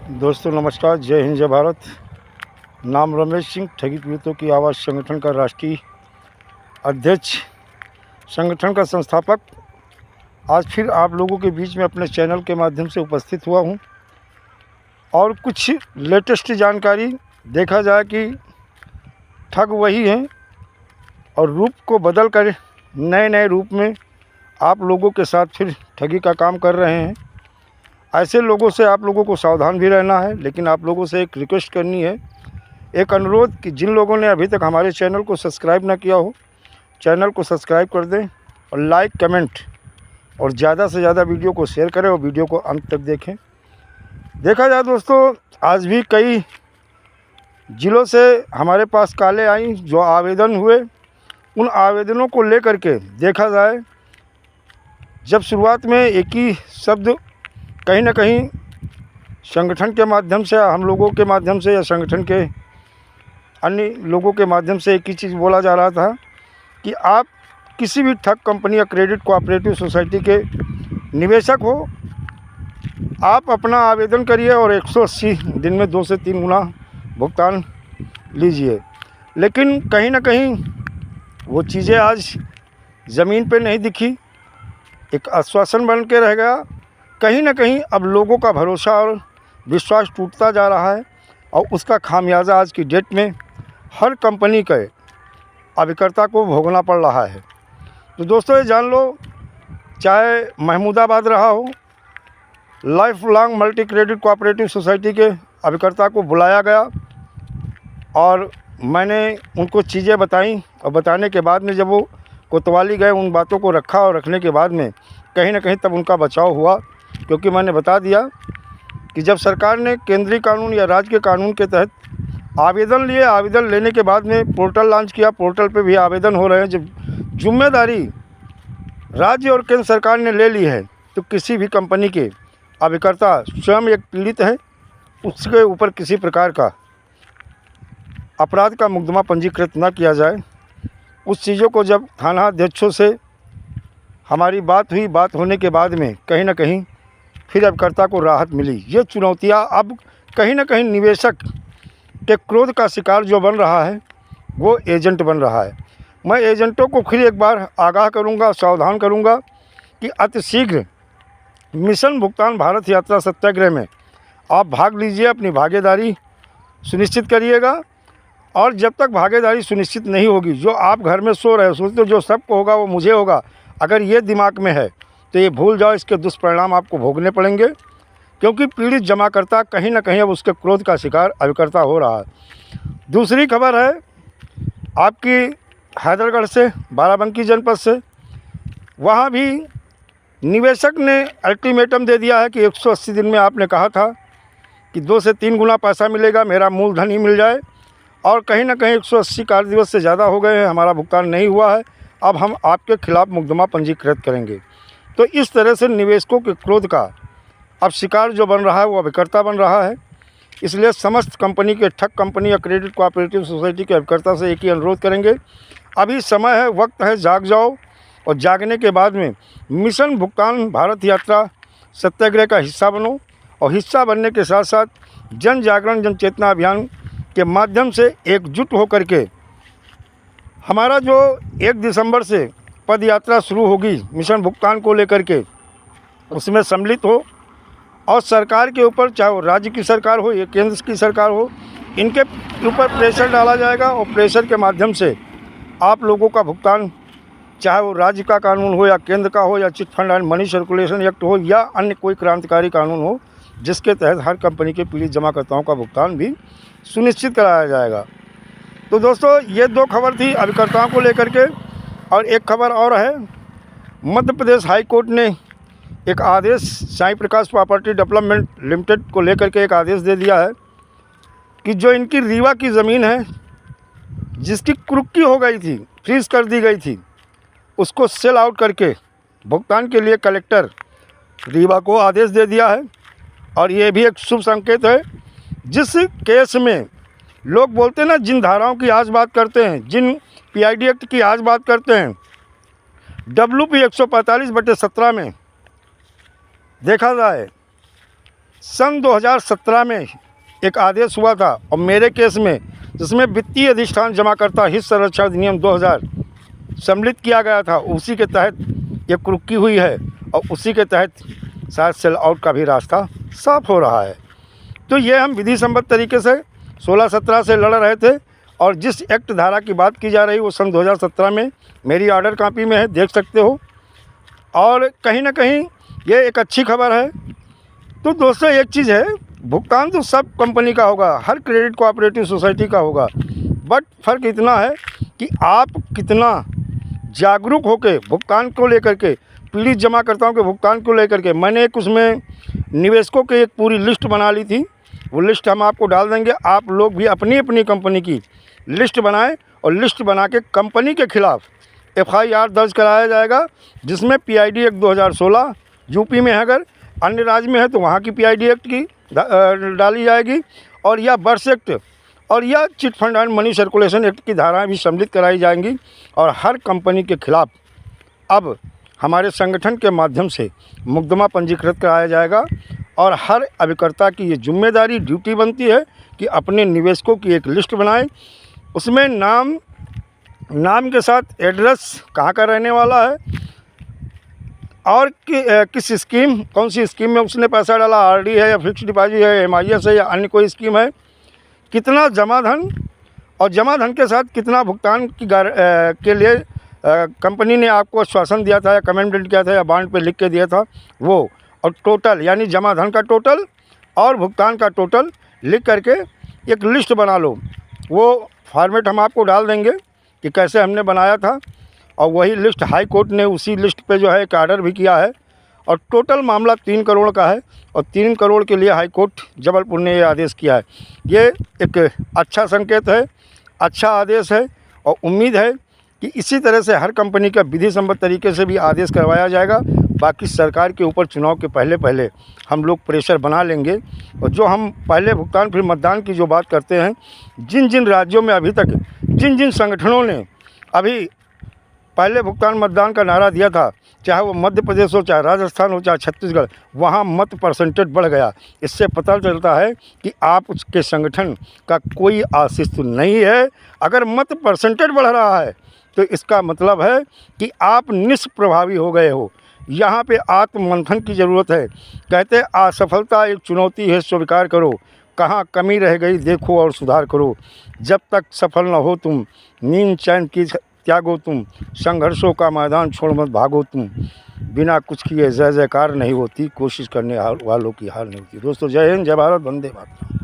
दोस्तों नमस्कार, जय हिंद जय भारत। नाम रमेश सिंह, ठगी पीड़ितों की आवाज़ संगठन का राष्ट्रीय अध्यक्ष, संगठन का संस्थापक। आज फिर आप लोगों के बीच में अपने चैनल के माध्यम से उपस्थित हुआ हूं और कुछ लेटेस्ट जानकारी। देखा जाए कि ठग वही हैं और रूप को बदल कर नए नए रूप में आप लोगों के साथ फिर ठगी का काम कर रहे हैं। ऐसे लोगों से आप लोगों को सावधान भी रहना है। लेकिन आप लोगों से एक रिक्वेस्ट करनी है, एक अनुरोध कि जिन लोगों ने अभी तक हमारे चैनल को सब्सक्राइब ना किया हो, चैनल को सब्सक्राइब कर दें और लाइक कमेंट और ज़्यादा से ज़्यादा वीडियो को शेयर करें और वीडियो को अंत तक देखें। देखा जाए दोस्तों, आज भी कई ज़िलों से हमारे पास कॉलें आई जो आवेदन हुए। उन आवेदनों को लेकर के देखा जाए, जब शुरुआत में एक ही शब्द कहीं ना कहीं संगठन के माध्यम से, हम लोगों के माध्यम से या संगठन के अन्य लोगों के माध्यम से एक ही चीज़ बोला जा रहा था कि आप किसी भी ठग कंपनी या क्रेडिट कोऑपरेटिव सोसाइटी के निवेशक हो, आप अपना आवेदन करिए और 180 दिन में 2 से 3 गुना भुगतान लीजिए। लेकिन कहीं ना कहीं वो चीज़ें आज ज़मीन पे नहीं दिखी, एक आश्वासन बन के रह गया। कहीं ना कहीं अब लोगों का भरोसा और विश्वास टूटता जा रहा है और उसका खामियाजा आज की डेट में हर कंपनी के अभिकर्ता को भोगना पड़ रहा है। तो दोस्तों ये जान लो, चाहे महमूदाबाद रहा हो, life long multi credit cooperative society के अभिकर्ता को बुलाया गया और मैंने उनको चीज़ें बताई और बताने के बाद में जब वो कोतवाली गए, उन बातों को रखा और रखने के बाद में कहीं ना कहीं तब उनका बचाव हुआ। क्योंकि मैंने बता दिया कि जब सरकार ने केंद्रीय कानून या राज्य के कानून के तहत आवेदन लिए, आवेदन लेने के बाद में पोर्टल लॉन्च किया, पोर्टल पे भी आवेदन हो रहे हैं। जब जिम्मेदारी राज्य और केंद्र सरकार ने ले ली है तो किसी भी कंपनी के अभिकर्ता स्वयं एक पीड़ित है, उसके ऊपर किसी प्रकार का अपराध का मुकदमा पंजीकृत न किया जाए। उस चीज़ों को जब थाना अध्यक्षों से हमारी बात हुई, बात होने के बाद में कहीं ना कहीं फिर अभिकर्ता को राहत मिली। ये चुनौतियां अब कहीं ना कहीं निवेशक के क्रोध का शिकार जो बन रहा है वो एजेंट बन रहा है। मैं एजेंटों को फिर एक बार आगाह करूंगा, सावधान करूंगा कि अतिशीघ्र मिशन भुगतान भारत यात्रा सत्याग्रह में आप भाग लीजिए, अपनी भागीदारी सुनिश्चित करिएगा। और जब तक भागीदारी सुनिश्चित नहीं होगी, जो आप घर में सो रहे हो, सोचते हो जो सबको होगा वो मुझे होगा, अगर ये दिमाग में है तो ये भूल जाओ, इसके दुष्परिणाम आपको भोगने पड़ेंगे। क्योंकि पीड़ित जमाकर्ता कहीं ना कहीं अब उसके क्रोध का शिकार अभिकर्ता हो रहा है। दूसरी खबर है आपकी हैदरगढ़ से, बाराबंकी जनपद से। वहाँ भी निवेशक ने अल्टीमेटम दे दिया है कि 180 दिन में आपने कहा था कि 2 से 3 गुना पैसा मिलेगा, मेरा मूलधन ही मिल जाए। और कहीं ना कहीं 180 कार्य दिवस से ज़्यादा हो गए हैं, हमारा भुगतान नहीं हुआ है, अब हम आपके खिलाफ़ मुकदमा पंजीकृत करेंगे। तो इस तरह से निवेशकों के क्रोध का अब शिकार जो बन रहा है वो अभिकर्ता बन रहा है। इसलिए समस्त कंपनी के, ठग कंपनी या क्रेडिट कोऑपरेटिव सोसाइटी के अभिकर्ता से एक ही अनुरोध करेंगे, अभी समय है, वक्त है, जाग जाओ। और जागने के बाद में मिशन भुगतान भारत यात्रा सत्याग्रह का हिस्सा बनो और हिस्सा बनने के साथ साथ जन जागरण, जन चेतना अभियान के माध्यम से एकजुट होकर के हमारा जो 1 दिसंबर से पद यात्रा शुरू होगी मिशन भुगतान को लेकर के, उसमें सम्मिलित हो। और सरकार के ऊपर, चाहे वो राज्य की सरकार हो या केंद्र की सरकार हो, इनके ऊपर प्रेशर डाला जाएगा और प्रेशर के माध्यम से आप लोगों का भुगतान, चाहे वो राज्य का कानून हो या केंद्र का हो या chit fund and money circulation act हो या अन्य कोई क्रांतिकारी कानून हो, जिसके तहत हर कंपनी के पीड़ित जमाकर्ताओं का भुगतान भी सुनिश्चित कराया जाएगा। तो दोस्तों ये 2 खबर थी अभिकर्ताओं को लेकर के। और एक खबर और है, मध्य प्रदेश हाई कोर्ट ने एक आदेश साईं प्रकाश प्रॉपर्टी डेवलपमेंट लिमिटेड को लेकर के एक आदेश दे दिया है कि जो इनकी रीवा की ज़मीन है, जिसकी कुर्की हो गई थी, फ्रीज कर दी गई थी, उसको सेल आउट करके भुगतान के लिए कलेक्टर रीवा को आदेश दे दिया है। और ये भी एक शुभ संकेत है। जिस केस में लोग बोलते हैं ना, जिन धाराओं की आज बात करते हैं, जिन PID एक्ट की आज बात करते हैं, WP 145/17 में देखा जाए सन 2017 में एक आदेश हुआ था और मेरे केस में, जिसमें वित्तीय अधिष्ठान जमाकर्ता हित संरक्षण अधिनियम 2000 सम्मिलित किया गया था, उसी के तहत ये कुर्की हुई है और उसी के तहत शायद सेल आउट का भी रास्ता साफ हो रहा है। तो ये हम विधि सम्मत तरीके से 16-17 से लड़ रहे थे और जिस एक्ट धारा की बात की जा रही वो सन 2017 में मेरी ऑर्डर कॉपी में है, देख सकते हो। और कहीं ना कहीं ये एक अच्छी खबर है। तो दोस्तों एक चीज़ है, भुगतान तो सब कंपनी का होगा, हर क्रेडिट कोऑपरेटिव सोसाइटी का होगा, बट फ़र्क इतना है कि आप कितना जागरूक होकर भुगतान को लेकर के, पीड़ित जमाकर्ताओं के भुगतान को लेकर के। मैंने एक उसमें निवेशकों की एक पूरी लिस्ट बना ली थी, वो लिस्ट हम आपको डाल देंगे। आप लोग भी अपनी अपनी कंपनी की लिस्ट बनाएं और लिस्ट बना के कंपनी के खिलाफ FIR दर्ज कराया जाएगा, जिसमें PID एक्ट 2016 यूपी में है, अगर अन्य राज्य में है तो वहाँ की PID एक्ट की डाली जाएगी, और या बर्स एक्ट और या chit fund and money circulation act की धाराएं भी सम्मिलित कराई जाएंगी। और हर कंपनी के खिलाफ अब हमारे संगठन के माध्यम से मुकदमा पंजीकृत कराया जाएगा और हर अभिकर्ता की ये जिम्मेदारी ड्यूटी बनती है कि अपने निवेशकों की एक लिस्ट बनाए, उसमें नाम के साथ एड्रेस, कहाँ का रहने वाला है और किस स्कीम, कौन सी स्कीम में उसने पैसा डाला, RD है या फिक्स डिपॉजिट है, MIS है या अन्य कोई स्कीम है, कितना जमा धन और जमा धन के साथ कितना भुगतान के लिए कंपनी ने आपको आश्वासन दिया था या कमेंटमेंट किया था या बॉन्ड पे लिख के दिया था वो, और टोटल यानी जमा धन का टोटल और भुगतान का टोटल लिख करके एक लिस्ट बना लो। वो फॉर्मेट हम आपको डाल देंगे कि कैसे हमने बनाया था, और वही लिस्ट हाई कोर्ट ने उसी लिस्ट पे जो है एक आर्डर भी किया है, और टोटल मामला 3 करोड़ का है और 3 करोड़ के लिए हाई कोर्ट जबलपुर ने ये आदेश किया है। ये एक अच्छा संकेत है, अच्छा आदेश है, और उम्मीद है कि इसी तरह से हर कंपनी का विधि सम्मत तरीके से भी आदेश करवाया जाएगा। बाकी सरकार के ऊपर चुनाव के पहले हम लोग प्रेशर बना लेंगे, और जो हम पहले भुगतान फिर मतदान की जो बात करते हैं, जिन जिन राज्यों में अभी तक जिन जिन संगठनों ने अभी पहले भुगतान मतदान का नारा दिया था, चाहे वो मध्य प्रदेश हो, चाहे राजस्थान हो, चाहे छत्तीसगढ़, वहाँ मत परसेंटेज बढ़ गया। इससे पता चलता है कि आप उसके संगठन का कोई आशीष नहीं है। अगर मत परसेंटेज बढ़ रहा है तो इसका मतलब है कि आप निष्प्रभावी हो गए हो। यहाँ पे आत्ममंथन की ज़रूरत है। कहते असफलता एक चुनौती है, स्वीकार करो, कहाँ कमी रह गई देखो और सुधार करो। जब तक सफल न हो तुम, नींद चैन की त्यागो तुम, संघर्षों का मैदान छोड़ मत भागो तुम, बिना कुछ किए जय जयकार नहीं होती, कोशिश करने वालों की हार नहीं होती। दोस्तों जय हिंद, जय भारत, वंदे मातरम।